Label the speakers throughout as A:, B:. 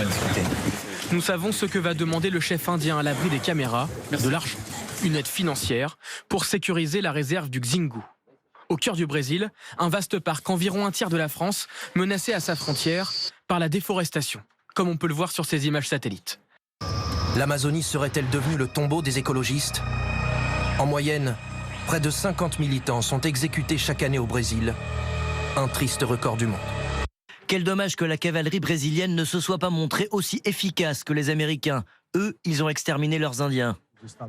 A: discuter.
B: Nous savons ce que va demander le chef indien à l'abri des caméras, de l'argent, une aide financière pour sécuriser la réserve du Xingu. Au cœur du Brésil, un vaste parc, environ un tiers de la France, menacé à sa frontière par la déforestation, comme on peut le voir sur ces images satellites.
C: L'Amazonie serait-elle devenue le tombeau des écologistes? En moyenne, près de 50 militants sont exécutés chaque année au Brésil. Un triste record du monde.
D: Quel dommage que la cavalerie brésilienne ne se soit pas montrée aussi efficace que les Américains. Eux, ils ont exterminé leurs Indiens.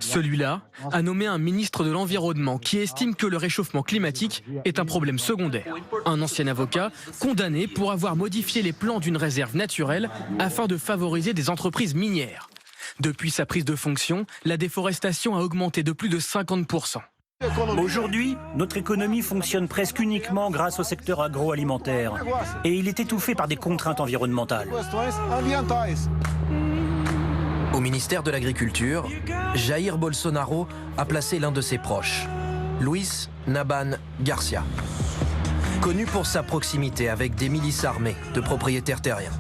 B: Celui-là a nommé un ministre de l'Environnement qui estime que le réchauffement climatique est un problème secondaire. Un ancien avocat condamné pour avoir modifié les plans d'une réserve naturelle afin de favoriser des entreprises minières. Depuis sa prise de fonction, la déforestation a augmenté de plus de 50%.
E: Aujourd'hui, notre économie fonctionne presque uniquement grâce au secteur agroalimentaire. Et il est étouffé par des contraintes environnementales.
C: Au ministère de l'Agriculture, Jair Bolsonaro a placé l'un de ses proches, Luis Naban Garcia, connu pour sa proximité avec des milices armées de propriétaires terriens.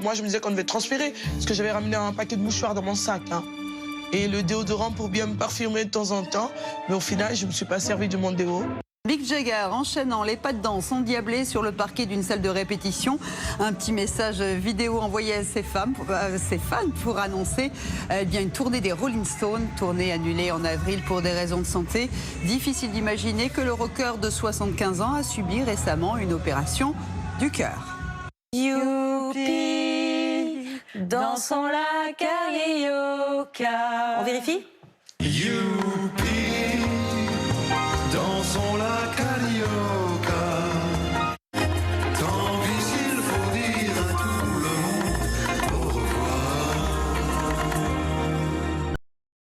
F: Moi, je me disais qu'on devait transférer, parce que j'avais ramené un paquet de mouchoirs dans mon sac. Et le déodorant pour bien me parfumer de temps en temps. Mais au final, je ne me suis pas servi de mon déo.
G: Mick Jagger enchaînant les pas de danse endiablés sur le parquet d'une salle de répétition. Un petit message vidéo envoyé à ses fans pour annoncer une tournée des Rolling Stones, tournée annulée en avril pour des raisons de santé. Difficile d'imaginer que le rocker de 75 ans a subi récemment une opération du cœur.
H: Youpi, dansons la carioca. On vérifie?
I: Youpi, dansons la carioca.